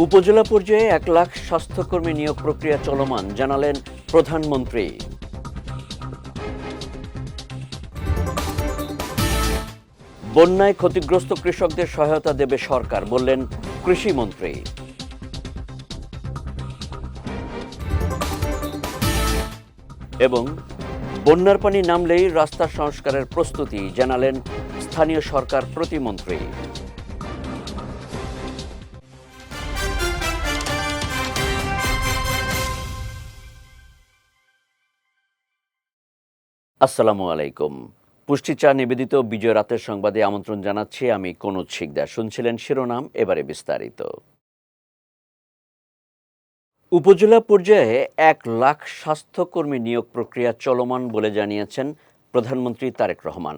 উপজেলা পর্যায়ে ১ লাখ স্বাস্থ্যকর্মী নিয়োগ প্রক্রিয়া চলমান, জানালেন প্রধানমন্ত্রী। বন্যায় ক্ষতিগ্রস্ত কৃষকদের সহায়তা দেবে সরকার, বললেন কৃষিমন্ত্রী। এবং বন্যার পানি নামলেই রাস্তা সংস্কারের প্রস্তুতি, জানালেন স্থানীয় সরকার প্রতিমন্ত্রী। আসসালামু আলাইকুম। পুষ্টি চা নিবেদিত বিজয় রাতের সংবাদে আমন্ত্রণ জানাচ্ছি আমি কনুজ শিকদার। শুনছিলেন শিরোনাম, এবারে বিস্তারিত। উপজেলা পর্যায়ে ১ লাখ স্বাস্থ্যকর্মী নিয়োগ প্রক্রিয়া চলমান বলে জানিয়েছেন প্রধানমন্ত্রী তারেক রহমান।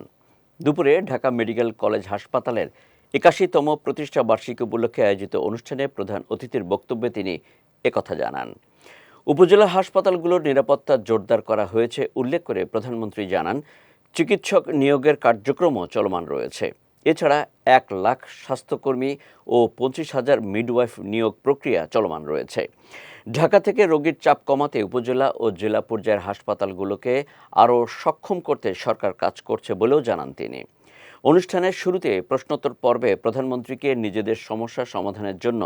দুপুরে ঢাকা মেডিকেল কলেজ হাসপাতালের ৮১তম প্রতিষ্ঠা বার্ষিকী উপলক্ষে আয়োজিত অনুষ্ঠানে প্রধান অতিথির বক্তব্যে তিনি একথা জানান। উপজেলা হাসপাতালগুলোর নিরাপত্তা জোরদার করা হয়েছে উল্লেখ করে প্রধানমন্ত্রী জানান, চিকিৎসক নিয়োগের কার্যক্রমও চলমান রয়েছে। এছাড়া ১ লাখ স্বাস্থ্যকর্মী ও ২৫,০০০ মিডওয়াইফ নিয়োগ প্রক্রিয়া চলমান রয়েছে। ঢাকা থেকে রোগীর চাপ কমাতে উপজেলা ও জেলা পর্যায়ের হাসপাতালগুলোকে আরও সক্ষম করতে সরকার কাজ করছে বলেও জানান তিনি। অনুষ্ঠানের শুরুতে প্রশ্নোত্তর পর্বে প্রধানমন্ত্রীকে নিজেদের সমস্যা সমাধানের জন্য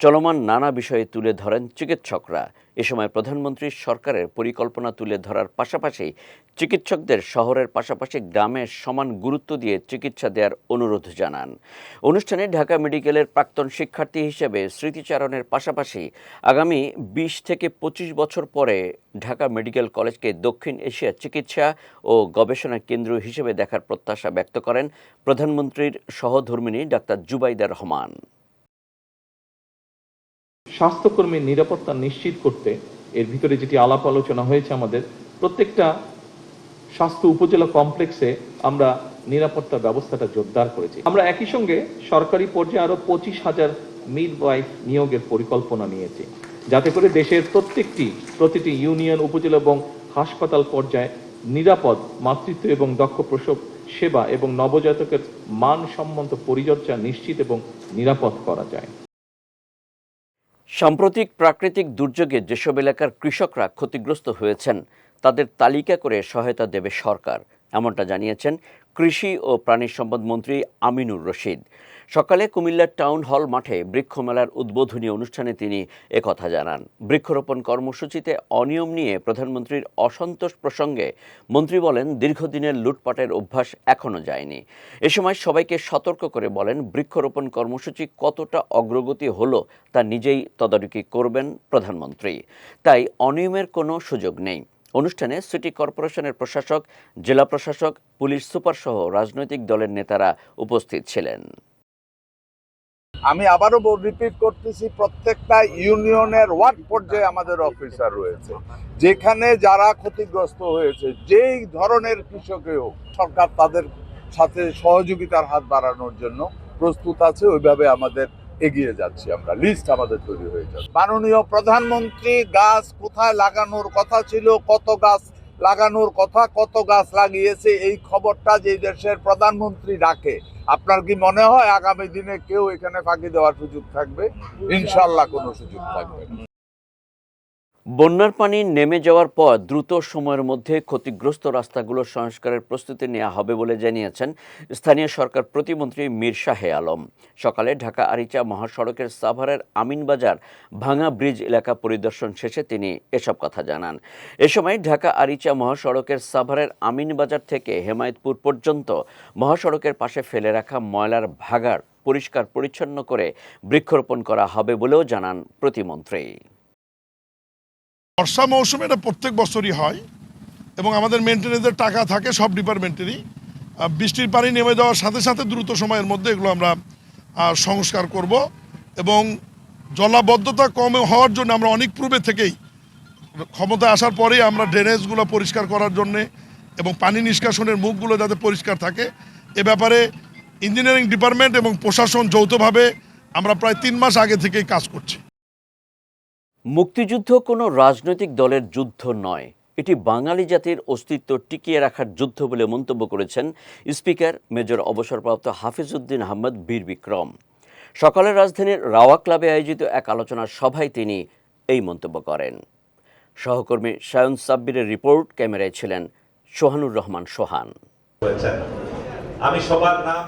চলমান নানা বিষয়ে তুলে ধরেন চিকিৎসকরা। এ সময় প্রধানমন্ত্রী সরকারের পরিকল্পনা তুলে ধরার পাশাপাশি চিকিৎসকদের শহরের পাশাপাশি গ্রামে সমান গুরুত্ব দিয়ে চিকিৎসা দেওয়ার অনুরোধ জানান। অনুষ্ঠানে ঢাকা মেডিকেলের প্রাক্তন শিক্ষার্থী হিসেবে স্মৃতিচারণের পাশাপাশি আগামী ২০ থেকে ২৫ বছর পরে ঢাকা মেডিকেল কলেজকে দক্ষিণ এশিয়ার চিকিৎসা ও গবেষণা কেন্দ্র হিসেবে দেখার প্রত্যাশা ব্যক্ত করেন প্রধানমন্ত্রীর সহধর্মিণী ডাক্তার জুবাইদা রহমান। স্বাস্থ্যকর্মীর নিরাপত্তা নিশ্চিত করতে এর ভিতরে যেটি আলাপ আলোচনা হয়েছে, আমাদের প্রত্যেকটা স্বাস্থ্য উপজেলা কমপ্লেক্সে আমরা নিরাপত্তা ব্যবস্থাটা জোরদার করেছি। আমরা একই সঙ্গে সরকারি পর্যায়ে আরো ২৫,০০০ মিডওয়াইফ নিয়োগের পরিকল্পনা নিয়েছি, যাতে করে দেশের প্রতিটি ইউনিয়ন, উপজেলা এবং হাসপাতাল পর্যায়ে নিরাপদ মাতৃত্ব এবং দক্ষ প্রসব সেবা এবং নবজাতকের মানসম্মত পরিচর্যা নিশ্চিত এবং নিরাপদ করা যায়। সাম্প্রতিক প্রাকৃতিক দুর্যোগে যেসব এলাকার কৃষকরা ক্ষতিগ্রস্ত হয়েছেন তাদের তালিকা করে সহায়তা দেবে সরকার, এমনটা জানিয়েছেন কৃষি ও প্রাণী সম্পদ মন্ত্রী আমিনুর রশিদ। সকালে কুমিল্লার টাউন হল মাঠে বৃক্ষমেলার উদ্বোধনী অনুষ্ঠানে তিনি একথা জানান। বৃক্ষরোপণ কর্মসূচিতে অনিয়ম নিয়ে প্রধানমন্ত্রীর অসন্তোষ প্রসঙ্গে মন্ত্রী বলেন, দীর্ঘদিনের লুটপাটের অভ্যাস এখনও যায়নি। এ সময় সবাইকে সতর্ক করে বলেন, বৃক্ষরোপণ কর্মসূচি কতটা অগ্রগতি হলো তা নিজেই তদারকি করবেন প্রধানমন্ত্রী, তাই অনিয়মের কোনো সুযোগ নেই। অনুষ্ঠানে সিটি কর্পোরেশনের প্রশাসক, জেলা প্রশাসক, পুলিশ সুপার সহ রাজনৈতিক দলের নেতারা উপস্থিত ছিলেন। আমি আবারও রিপিট করতেছি, প্রত্যেকটা ইউনিয়নের ওয়ার্ড পর্যায়ে আমাদের অফিসার রয়েছে, যেখানে যারা ক্ষতিগ্রস্ত হয়েছে যেই ধরনের কৃষকেও সরকার তাদের সাথে সহযোগিতার হাত বাড়ানোর জন্য প্রস্তুত আছে। ওইভাবে আমাদের এগিয়ে যাচ্ছি আমরা, লিস্ট আমাদের তৈরি হয়ে যাচ্ছে। মাননীয় প্রধানমন্ত্রী গাছ কোথায় লাগানোর কথা ছিল, কত গাছ লাগানোর কথা, কত গাছ লাগিয়েছে, এই খবরটা যে দেশের প্রধানমন্ত্রী রাখে, আপনার কি মনে হয় আগামী দিনে কেউ এখানে ফাঁকি দেওয়ার সুযোগ থাকবে? ইনশাল্লাহ কোনো সুযোগ থাকবে না। বন্যার পানি নেমে যাওয়ার পর দ্রুত সময়ের মধ্যে ক্ষতিগ্রস্ত রাস্তাগুলো সংস্কারের প্রস্তুতি নেওয়া হবে বলে জানিয়েছেন স্থানীয় সরকার প্রতিমন্ত্রী মীর শাহে আলম। সকালে ঢাকা আরিচা মহাসড়কের সাভারের আমিনবাজার ভাঙা ব্রিজ এলাকা পরিদর্শন শেষে তিনি এসব কথা জানান। এ সময় ঢাকা আরিচা মহাসড়কের সাভারের আমিনবাজার থেকে হেমায়েতপুর পর্যন্ত মহাসড়কের পাশে ফেলে রাখা ময়লার ভাগাড় পরিষ্কার পরিচ্ছন্ন করে বৃক্ষরোপণ করা হবে বলেও জানান প্রতিমন্ত্রী। বর্ষা মৌসুমে এটা প্রত্যেক বছরই হয় এবং আমাদের মেনটেন্যান্সের টাকা থাকে সব ডিপার্টমেন্টেরই। বৃষ্টির পানি নেমে যাওয়ার সাথে সাথে দ্রুত সময়ের মধ্যে এগুলো আমরা সংস্কার করব এবং জলাবদ্ধতা কম হওয়ার জন্য আমরা অনেক পূর্বে থেকেই ক্ষমতায় আসার পরেই আমরা ড্রেনেজগুলো পরিষ্কার করার জন্যে এবং পানি নিষ্কাশনের মুখগুলো যাতে পরিষ্কার থাকে এ ব্যাপারে ইঞ্জিনিয়ারিং ডিপার্টমেন্ট এবং প্রশাসন যৌথভাবে আমরা প্রায় ৩ মাস আগে থেকেই কাজ করছি। মুক্তিযুদ্ধ কোনো রাজনৈতিক দলের যুদ্ধ নয়, এটি বাঙালি জাতির অস্তিত্ব টিকিয়ে রাখার যুদ্ধ বলে মন্তব্য করেছেন স্পিকার মেজর অবসরপ্রাপ্ত হাফিজ উদ্দিন আহমদ বীর বিক্রম। সকালে রাজধানীর রাওয়া ক্লাবে আয়োজিত এক আলোচনা সভায় তিনি এই মন্তব্য করেন। সহকর্মী সায়ন সাব্বিরের রিপোর্ট, ক্যামেরায় ছিলেন সোহানুর রহমান সোহান।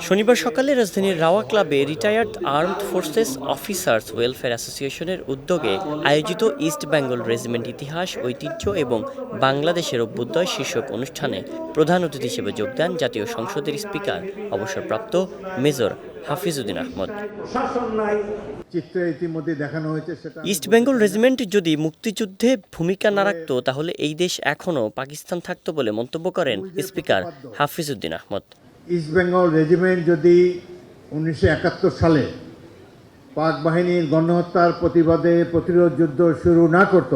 শনিবার সকালে রাজধানীর রাওয়া ক্লাবে retired armed forces officers welfare অ্যাসোসিয়েশনের উদ্যোগে আয়োজিত ইস্ট বেঙ্গল রেজিমেন্ট ইতিহাস, ঐতিহ্য এবং বাংলাদেশের অভ্যুদয় শীর্ষক অনুষ্ঠানে প্রধান অতিথি হিসেবে যোগ দেন জাতীয় সংসদের স্পিকার অবসরপ্রাপ্ত major Hafizuddin Ahmad. East Bengal regiment যদি মুক্তিযুদ্ধে ভূমিকা না রাখত তাহলে এই দেশ এখনও পাকিস্তান থাকত বলে মন্তব্য করেন speaker Hafizuddin Ahmad. East Bengal regiment যদি 1971 সালে পাক বাহিনীর গণহত্যার প্রতিবাদে প্রতিরোধ যুদ্ধ শুরু না করত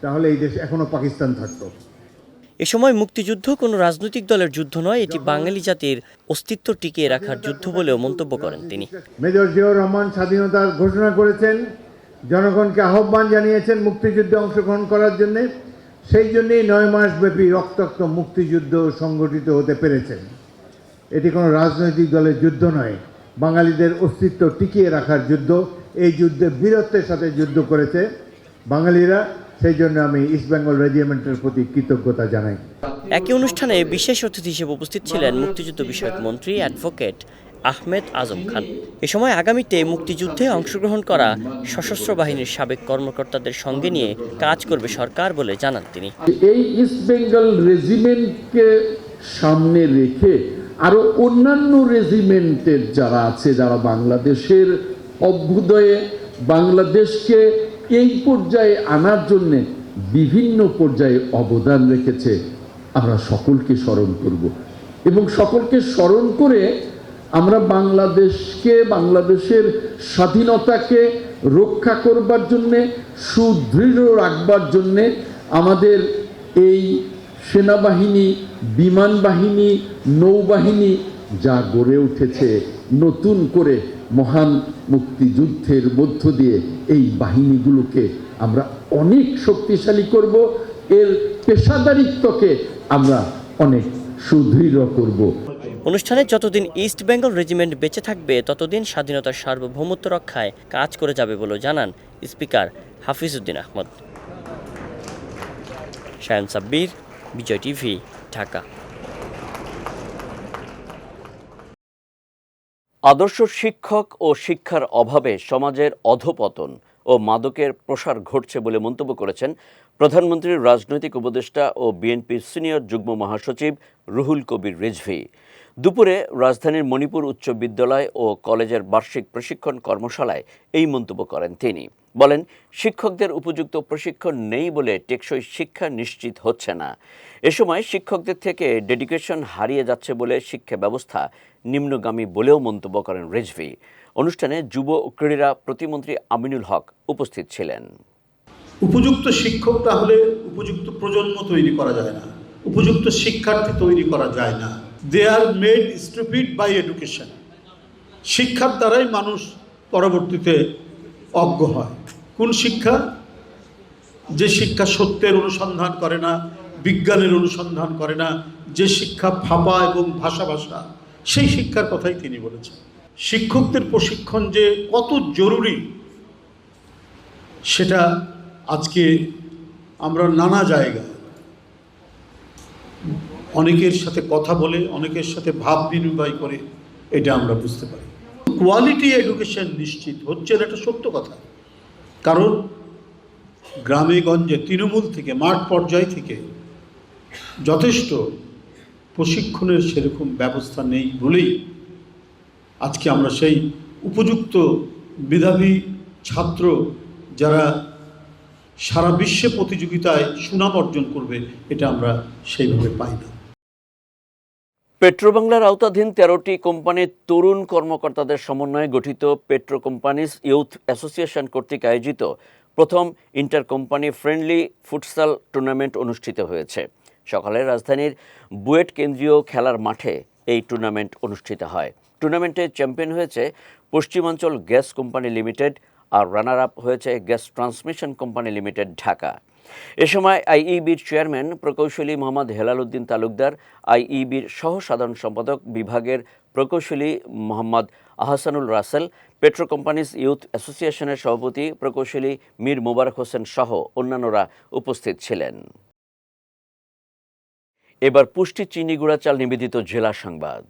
তাহলে এই দেশ এখনো পাকিস্তান থাকত। এ সময় মুক্তিযুদ্ধ কোনো রাজনৈতিক দলের যুদ্ধ নয়, এটি বাঙালি জাতির অস্তিত্ব টিকিয়ে রাখার যুদ্ধ বলেও মন্তব্য করেন তিনি। মেজর জিয়াউর রহমান স্বাধীনতার ঘোষণা করেছেন, জনগণকে আহ্বান জানিয়েছেন মুক্তিযুদ্ধে অংশগ্রহণ করার জন্য। সেই জন্যই 9 মাস ব্যাপী রক্তাক্ত মুক্তিযুদ্ধ সংগঠিত হতে পেরেছেন। এটি কোনো রাজনৈতিক দলের যুদ্ধ নয়, বাঙালিদের অস্তিত্ব টিকিয়ে রাখার যুদ্ধ। এই যুদ্ধে বীরত্বের সাথে যুদ্ধ করেছে বাঙালিরা, সেই জন্য আমি ইস্ট বেঙ্গল রেজিমেন্টের প্রতি কৃতজ্ঞতা জানাই। একই অনুষ্ঠানে বিশেষ অতিথি হিসেবে উপস্থিত ছিলেন মুক্তিযুদ্ধ বিষয়ক মন্ত্রী অ্যাডভোকেট আহমেদ আজম খান। এ সময় আগামীতে মুক্তিযুদ্ধে অংশগ্রহণ করা সশস্ত্র বাহিনীর সাবেক কর্মকর্তাদের সঙ্গে নিয়ে কাজ করবে সরকার বলে জানান তিনি। এই ইস্ট বেঙ্গল রেজিমেন্টকে সামনে রেখে আরো অন্যান্য রেজিমেন্টের যারা আছে, যারা বাংলাদেশের অভ্যুদয়ে বাংলাদেশকে এই পর্যায়ে আনার জন্য বিভিন্ন পর্যায়ে অবদান রেখেছে, আমরা সকলকে স্মরণ করব এবং সকলকে স্মরণ করে আমরা বাংলাদেশকে, বাংলাদেশের স্বাধীনতাকে রক্ষা করবার জন্যে, সুদৃঢ় রাখবার জন্যে আমাদের এই সেনাবাহিনী, বিমান বাহিনী, নৌবাহিনী যা গড়ে উঠেছে নতুন করে মহান মুক্তিযুদ্ধের মধ্য দিয়ে এই বাহিনীগুলোকে আমরা অনেক শক্তিশালী করব, এর পেশাদারিত্বকে আমরা অনেক সুদৃঢ় করব। অনুষ্ঠানে যতদিন ইস্ট বেঙ্গল রেজিমেন্ট বেঁচে থাকবে ততদিন স্বাধীনতার সার্বভৌমত্ব রক্ষায় কাজ করে যাবে বলে জানান স্পিকার হাফিজউদ্দিন আহমদ। সায়ন সাব্বির, বিজয় টিভি, ঢাকা। আদর্শ শিক্ষক ও শিক্ষার অভাবে সমাজের অধঃপতন ও মাদকের প্রসার ঘটছে বলে মন্তব্য করেছেন প্রধানমন্ত্রীর রাজনৈতিক উপদেষ্টা ও বিএনপির সিনিয়র যুগ্ম মহাসচিব রুহুল কবির রিজভী। দুপুরে রাজধানীর মণিপুর উচ্চ বিদ্যালয় ও কলেজের বার্ষিক প্রশিক্ষণ কর্মশালায় এই মন্তব্য করেন তিনি। বলেন, শিক্ষকদের উপযুক্ত প্রশিক্ষণ নেই বলে টেকসই শিক্ষা নিশ্চিত হচ্ছে না। এ সময় শিক্ষকদের থেকে ডেডিকেশন হারিয়ে যাচ্ছে বলে শিক্ষা ব্যবস্থা নিম্নগামী বলেও মন্তব্য করেন রিজভী। অনুষ্ঠানে যুব ও ক্রীড়া প্রতিমন্ত্রী আমিনুল হক উপস্থিত ছিলেন। উপযুক্ত শিক্ষক তাহলে উপযুক্ত প্রজন্ম তৈরি করা যায় না, উপযুক্ত শিক্ষার্থী তৈরি করা যায় না। দে are made stupid by education. শিক্ষার দ্বারাই মানুষ পরবর্তীতে অজ্ঞ হয়। কোন শিক্ষা? যে শিক্ষা সত্যের অনুসন্ধান করে না, বিজ্ঞানের অনুসন্ধান করে না, যে শিক্ষা ফাঁপা এবং ভাষা ভাষা, সেই শিক্ষার কথাই তিনি বলেছেন। শিক্ষকদের প্রশিক্ষণ যে কত জরুরি সেটা আজকে আমরা নানা জায়গায় অনেকের সাথে কথা বলে, অনেকের সাথে ভাব বিনিময় করে এটা আমরা বুঝতে পারি। কোয়ালিটি এডুকেশন নিশ্চিত হচ্ছে না, এটা সত্য কথা। কারণ গ্রামে গঞ্জে তৃণমূল থেকে, মাঠ পর্যায় থেকে যথেষ্ট প্রশিক্ষণের সেরকম ব্যবস্থা নেই বলেই আজকে আমরা সেই উপযুক্ত মেধাবী ছাত্র যারা সারা বিশ্বে প্রতিযোগিতায় সুনাম অর্জন করবে, এটা আমরা সেইভাবে পাই না। পেট্রোবাংলার আওতাধীন 13টি কোম্পানির তরুণ কর্মকর্তাদের সমন্বয়ে গঠিত পেট্রো কোম্পানিজ ইউথ অ্যাসোসিয়েশন কর্তৃক আয়োজিত প্রথম inter company friendly futsal tournament অনুষ্ঠিত হয়েছে। সকালে রাজধানীর বুয়েট কেন্দ্রীয় খেলার মাঠে এই টুর্নামেন্ট অনুষ্ঠিত হয়। টুর্নামেন্টে চ্যাম্পিয়ন হয়েছে পশ্চিমাঞ্চল গ্যাস কোম্পানি লিমিটেড আর রানার আপ হয়েছে gas transmission company limited Dhaka. এ সময় আইইবির চেয়ারম্যান প্রকৌশলী মোহাম্মদ হেলাল উদ্দিন তালুকদার, আইইবির সহ সাধারণ সম্পাদক বিভাগের প্রকৌশলী Mohammad Ahsanul Rasel, petro companies youth অ্যাসোসিয়েশনের সভাপতি প্রকৌশলী মীর মোবারক হোসেন সহ অন্যান্যরা উপস্থিত ছিলেন। এবার পুষ্টি চিনি গুঁড়া চাল নিবেদিত জেলা সংবাদ।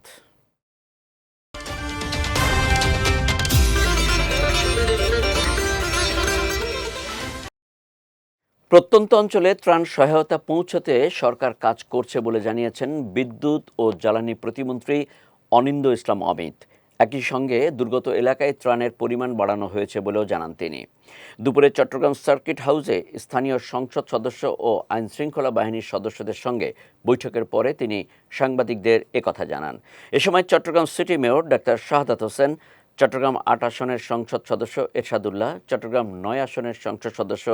প্রত্যন্ত অঞ্চলে ত্রাণ সহায়তা পৌঁছাতে সরকার কাজ করছে বলে জানিয়েছেন বিদ্যুৎ ও জ্বালানি প্রতিমন্ত্রী অনিন্দ্য ইসলাম অমিত। একই সঙ্গে দুর্গত এলাকায় ত্রাণের পরিমাণ বাড়ানো হয়েছে বলেও জানান তিনি। দুপুরে চট্টগ্রাম সার্কিট হাউসে স্থানীয় সংসদ সদস্য ও আইনশৃঙ্খলা বাহিনীর সদস্যদের সঙ্গে বৈঠকের পরে তিনি সাংবাদিকদের একথা জানান। এ সময় Chittagong city mayor doctor Shahadat Hossain, Chittagong ৮ আসনের সংসদ সদস্য এরশাদুল্লাহ, চট্টগ্রাম ৯ আসনের সংসদ সদস্য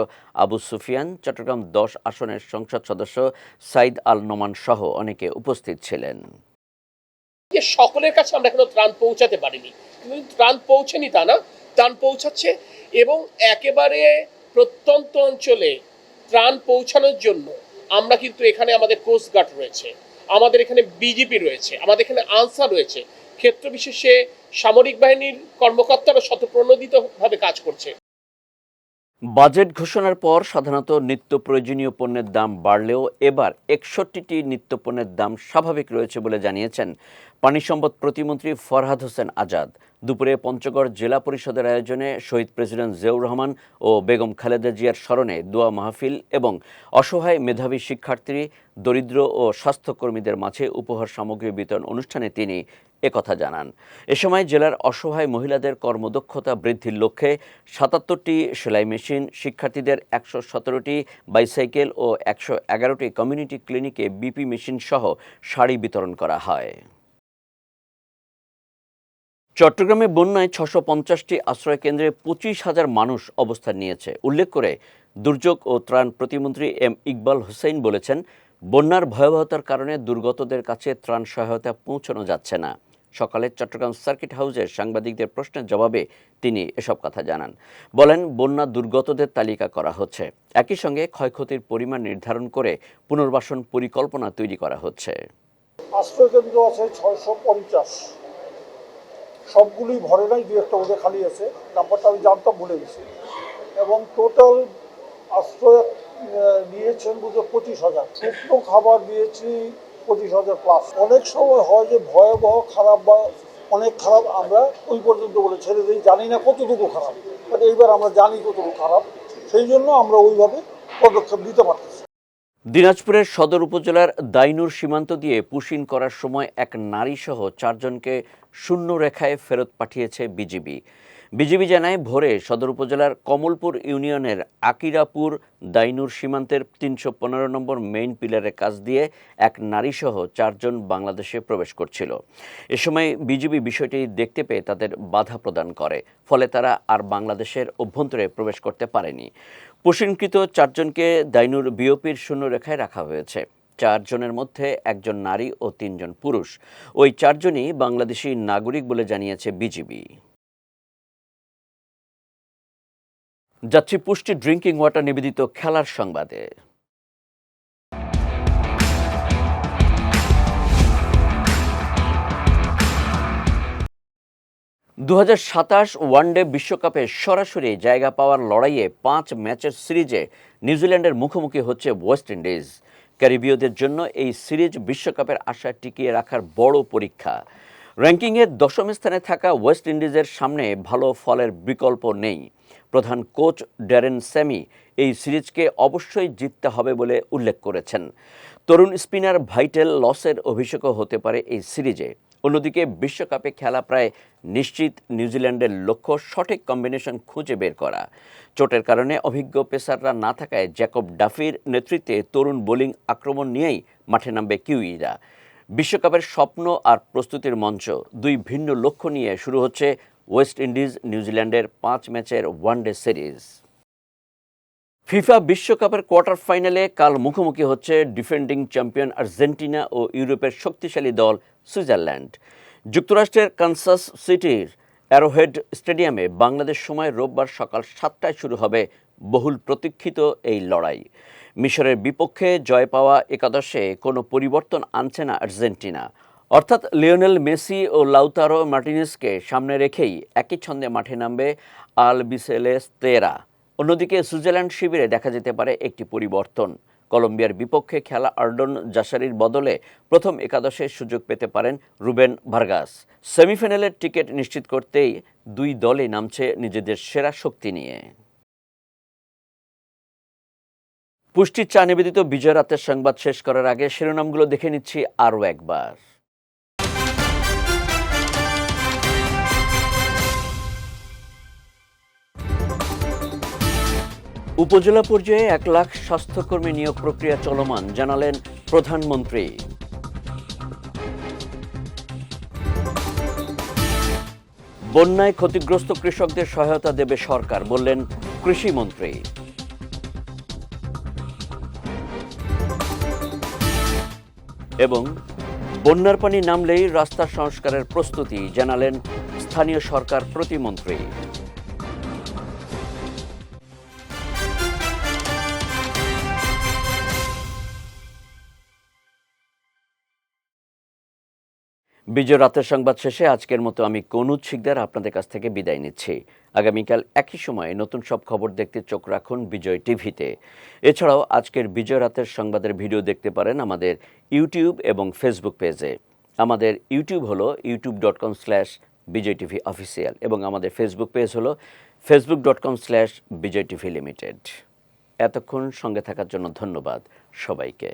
আবু সুফিয়ান, চট্টগ্রাম ১০ আসনের সংসদ সদস্য সাইদ আল নোমান সহ অনেকে উপস্থিত ছিলেন। যে সকলের কাছে আমরা এখনো ত্রাণ পৌঁছাতে পারিনি, কিন্তু ত্রাণ পৌঁছেনি তা না, ত্রাণ পৌঁছাচ্ছে এবং একেবারে প্রত্যন্ত অঞ্চলে ত্রাণ পৌঁছানোর জন্য আমরা কিন্তু এখানে আমাদের কোস্টগার্ড রয়েছে, আমাদের এখানে বিজিবি রয়েছে, আমাদের এখানে আনসার রয়েছে, ক্ষেত্র বিশেষে সামরিক বাহিনীর কর্মকর্তারা স্বতঃপ্রণোদিতভাবে কাজ করছে। বাজেট ঘোষণার পর সাধারণত নিত্য প্রয়োজনীয় পণ্যের দাম বাড়লেও এবার ৬১টি নিত্যপণ্যের দাম স্বাভাবিক রয়েছে বলে জানিয়েছেন পানি সম্পদ প্রতিমন্ত্রী ফরহাদ হোসেন আজাদ। দুপুরে পঞ্চগড় জেলা পরিষদের আয়োজনে শহীদ প্রেসিডেন্ট জিয়াউর রহমান ও বেগম খালেদা জিয়ার স্মরণে দোয়া মাহফিল এবং অসহায় মেধাবী শিক্ষার্থী, দরিদ্র ও স্বাস্থ্যকর্মীদের মাঝে উপহার সামগ্রী বিতরণ অনুষ্ঠানে তিনি একথা জানান। এ সময় জেলার অসহায় মহিলাদের কর্মদক্ষতা বৃদ্ধির লক্ষ্যে ৭৭টি সেলাই মেশিন, শিক্ষার্থীদের ১১৭টি বাইসাইকেল ও ১১১টি কমিউনিটি ক্লিনিকে বিপি মেশিন সহ শাড়ি বিতরণ করা হয়। চট্টগ্রামে বন্যায় ৬৫০টি আশ্রয়কেন্দ্রে ২৫,০০০ মানুষ অবস্থান নিয়েছে উল্লেখ করে দুর্যোগ ও ত্রাণ প্রতিমন্ত্রী এম ইকবাল হোসেন বলেছেন, বন্যার ভয়াবহতার কারণে দুর্গতদের কাছে ত্রাণ সহায়তা পৌঁছানো যাচ্ছে না। সকালে চট্টগ্রাম সার্কিট হাউসে সাংবাদিকদের প্রশ্নের জবাবে তিনি এসব কথা জানান। বলেন, বন্যা দুর্গতদের তালিকা করা হচ্ছে, একই সঙ্গে ক্ষয়ক্ষতির পরিমাণ নির্ধারণ করে পুনর্বাসন পরিকল্পনা তৈরি করা হচ্ছে। আশ্রয়কেন্দ্র আছে ৬৫০, সবগুলোই ভরে নাই, দু একটা ওদের খালি আছে, নাম্বারটা আমি জানতাম, ভুলে গেছি। এবং টোটাল আশ্রয় নিয়েছেন বুঝে ২৫,০০০, শুকনো খাবার দিয়েছি ২৫,০০০ প্লাস। অনেক সময় হয় যে ভয়াবহ খারাপ বা অনেক খারাপ, আমরা ওই পর্যন্ত বলে ছেড়ে দিই, জানি না কতটুকু খারাপ, বাট এইবার আমরা জানি কতটুকু খারাপ, সেই জন্য আমরা ওইভাবে পদক্ষেপ দিতে পারতেছি। দিনাজপুরের সদর উপজেলার দাইনুর সীমান্ত দিয়ে পুশিন করার সময় এক নারীসহ ৪ জনকে শূন্য রেখায় ফেরত পাঠিয়েছে বিজিবি। বিজিবি জানায়, ভোরে সদর উপজেলার কমলপুর ইউনিয়নের আকিরাপুর দাইনুর সীমান্তের ৩১৫ নম্বর মেইন পিলারের কাছ দিয়ে এক নারীসহ ৪ জন বাংলাদেশে প্রবেশ করছিল। এ সময় বিজিবি বিষয়টি দেখতে পেয়ে তাদের বাধা প্রদান করে, ফলে তারা আর বাংলাদেশের অভ্যন্তরে প্রবেশ করতে পারেনি। পুশিনকৃত ৪ জনকে দাইনুর বিওপির শূন্য রেখায় রাখা হয়েছে। ৪ জনের মধ্যে ১ জন নারী ও ৩ জন পুরুষ। ওই ৪ জনই বাংলাদেশি নাগরিক বলে জানিয়েছে বিজিবি। যাচ্ছি পুষ্টি ড্রিঙ্কিং ওয়াটার নিবেদিত খেলার সংবাদে। ২০২৭ ওয়ানডে বিশ্বকাপে সরাসরি জায়গা পাওয়ার লড়াইয়ে ৫ ম্যাচের সিরিজে নিউজিল্যান্ডের মুখোমুখি হচ্ছে ওয়েস্ট ইন্ডিজ। ক্যারিবীয়দের জন্য এই সিরিজ বিশ্বকাপের আশা টিকিয়ে রাখার বড় পরীক্ষা। র্যাঙ্কিংয়ের ১০ম স্থানে থাকা ওয়েস্ট ইন্ডিজের সামনে ভালো ফলের বিকল্প নেই। প্রধান কোচ ড্যারেন স্যামি এই সিরিজকে অবশ্যই জিততে হবে বলে উল্লেখ করেছেন। তরুণ স্পিনার ভাইটেল লসের অভিষেকও হতে পারে এই সিরিজে। অন্যদিকে বিশ্বকাপে খেলা প্রায় নিশ্চিত নিউজিল্যান্ডের লক্ষ্য সঠিক কম্বিনেশন খুঁজে বের করা। চোটের কারণে অভিজ্ঞ পেসাররা না থাকায় জ্যাকব ডাফির নেতৃত্বে তরুণ বোলিং আক্রমণ নিয়েই মাঠে নামবে কিউইরা। বিশ্বকাপের স্বপ্ন আর প্রস্তুতির মঞ্চ, দুই ভিন্ন লক্ষ্য নিয়ে শুরু হচ্ছে ওয়েস্ট ইন্ডিজ নিউজিল্যান্ডের ৫ ম্যাচের ওয়ানডে সিরিজ। ফিফা বিশ্বকাপের কোয়ার্টার ফাইনালে কাল মুখোমুখি হচ্ছে ডিফেন্ডিং চ্যাম্পিয়ন আর্জেন্টিনা ও ইউরোপের শক্তিশালী দল সুইজারল্যান্ড। যুক্তরাষ্ট্রের কানসাস সিটির অ্যারোহেড স্টেডিয়ামে বাংলাদেশ সময় রোববার সকাল ৭টায় শুরু হবে বহুল প্রতীক্ষিত এই লড়াই। মিশরের বিপক্ষে জয় পাওয়া একাদশে কোনো পরিবর্তন আনছে না আর্জেন্টিনা। অর্থাৎ লিওনেল মেসি ও লাউতারো মার্টিনেজকে সামনে রেখেই একই ছন্দে মাঠে নামবে আলবিসেলেস্তেরা। অন্যদিকে সুইজারল্যান্ড শিবিরে দেখা যেতে পারে একটি পরিবর্তন। কলম্বিয়ার বিপক্ষে খেলা আর্ডন জাসারির বদলে প্রথম একাদশে সুযোগ পেতে পারেন রুবেন ভার্গাস। সেমিফাইনালের টিকিট নিশ্চিত করতেই দুই দলই নামছে নিজেদের সেরা শক্তি নিয়ে। পুষ্টির চা নিবেদিত বিজয় রাতের সংবাদ শেষ করার আগে শিরোনামগুলো দেখে নিচ্ছি আরও একবার। উপজেলা পর্যায়ে 1 লাখ স্বাস্থ্যকর্মী নিয়োগ প্রক্রিয়া চলমান, জানালেন প্রধানমন্ত্রী। বন্যায় ক্ষতিগ্রস্ত কৃষকদের সহায়তা দেবে সরকার, বললেন কৃষিমন্ত্রী। এবং বন্যার পানি নামলেই রাস্তা সংস্কারের প্রস্তুতি, জানালেন স্থানীয় সরকার প্রতিমন্ত্রী। বিজয় রাতের সংবাদ শেষে আজকের মতো আমি কনুজ শিকদার আপনাদের কাছ থেকে বিদায় নিচ্ছি। আগামীকাল একই সময়ে নতুন সব খবর দেখতে চোখ রাখুন বিজয় টিভিতে। এছাড়াও আজকের বিজয় রাতের সংবাদের ভিডিও দেখতে পারেন আমাদের ইউটিউব এবং ফেসবুক পেজে। আমাদের ইউটিউব হলো youtube.com/bijaytvofficial এবং আমাদের ফেসবুক পেজ হলো facebook.com/bijaytvlimited। এতক্ষণ সঙ্গে থাকার জন্য ধন্যবাদ সবাইকে।